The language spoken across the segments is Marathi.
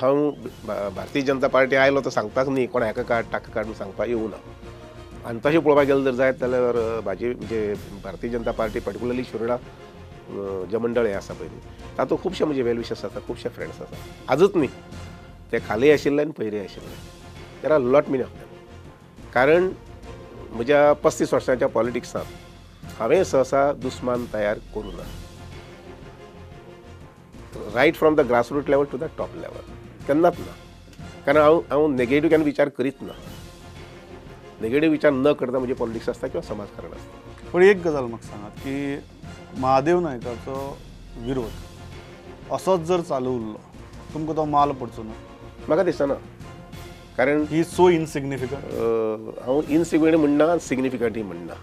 हांव भारतीय जनता पार्टी आयलो तो सांगपाक न्ही, कोण हेका काड ताका काड म्हणून सांगपाक येवना. आनी तशें पळोवपाक गेलें जर जायत जाल्यार म्हाजी म्हणजे भारतीय जनता पार्टी पर्टिक्युलरली शिरोडा जे मंडळ हें आसा पळय तातूंत खुबशे म्हजे वेल विशर्स आसा, खुबशे फ्रेंड्स आसा. आजूच न्ही, ते खाली आशिल्ले आनी पयलीं आशिल्ले. There are lot many of them. कारण म्हज्या 35 वर्सांच्या पॉलिटिक्सांत हांवें सहसा दुस्मान तयार करूं ना. Right from the grassroot level to the top level केन्नाच ना. कारण हांव नेगेटिव्ह केन्ना विचार करीत ना. नेगेटिव्ह विचार न करता म्हणजे पॉलिटिक्स आसता किंवा समाजकारण आसता. पण एक गजाल म्हाका सांगात की महादेव नायकाचो विरोध असोच जर चालू उरलो तुमकां तो माल पडचो ना? म्हाका दिसना. कारण ही सो इनसिग्निफिकंट. हांव इनसिग्निफिकंट म्हणना, सिग्निफिकंटूय म्हणना.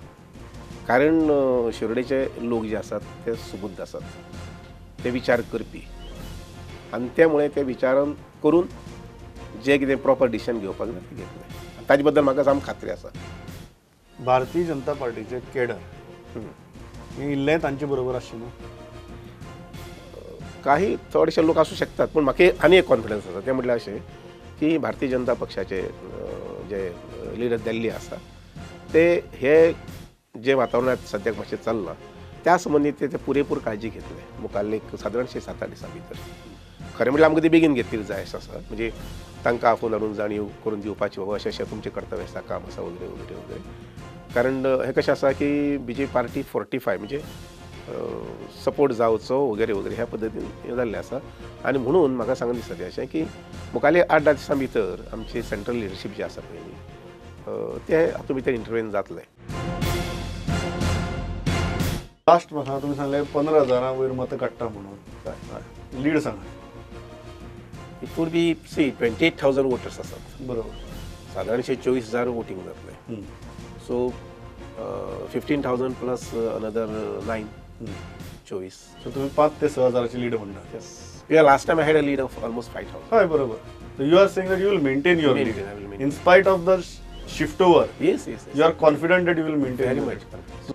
कारण शिरोडेचे लोक जे आसात ते सुबुद्ध आसात, ते विचार करपी आनी त्यामुळे ते विचारान करून जे कितें प्रॉपर डिसिजन घेवपाक जाय ते घेतले. ताजे बद्दल म्हाका साम खात्री आसा. भारतीय जनता पार्टीचे केडर हे इल्लें तांचे बरोबर आशिल्लें? काही थोडेशे लोक आसूं शकतात, पूण म्हाका आनी एक कॉन्फिडन्स आसा. ते म्हटल्यार अशें की भारतीय जनता पक्षाचे जे लिडर दिल्ली आसा ते हे जे वातावरणात सद्याक मातशें चल्लां त्या संबंधी ते पुरेपूर काळजी घेतले मुखाल्ले सादारणशे 7-8 दिसां भितर. खरें म्हटल्यार आमकां ती बेगीन घेतली जाय अशें आसा. म्हणजे तांकां आफून हाडून जाणीव करून दिवपाची बाबा अशें अशें तुमचें कर्तव्य आसा, काम आसा वगैरे वगैरे वगैरे. कारण हें कशें आसा की बीजेपी पार्टी फोर्टिफाय म्हणजे सपोर्ट जावचो वगैरे वगैरे ह्या पद्दतीन हें जाल्लें आसा. आनी म्हणून म्हाका सांगून दिसता तें अशें की मुखाल्ले 8-10 दिसां भितर आमची सेंट्रल लिडरशीप जी आसा पळय न्ही ते हातूंत भितर इंटरव्हेन जातलें. लास्ट म्हाका तुमी सांगलें 15,000 वयर मतां काडटा म्हणून. लीड सांगा. इट वूड बी 28,000 वोटर्स आसात. बरोबर. सादारणशे 24,000 वोटींग जातलें. So 15,000 plus another 9, 24. सो तुम्ही 5 ते 6,000ची लीड म्हणटा. Yes. Yeah, last time I had a lead of almost 5,000. हय बरोबर. So you are saying that you will maintain your lead I will maintain. in spite of the shift over. Yes. You are confident that you will maintain. Very your much. lead.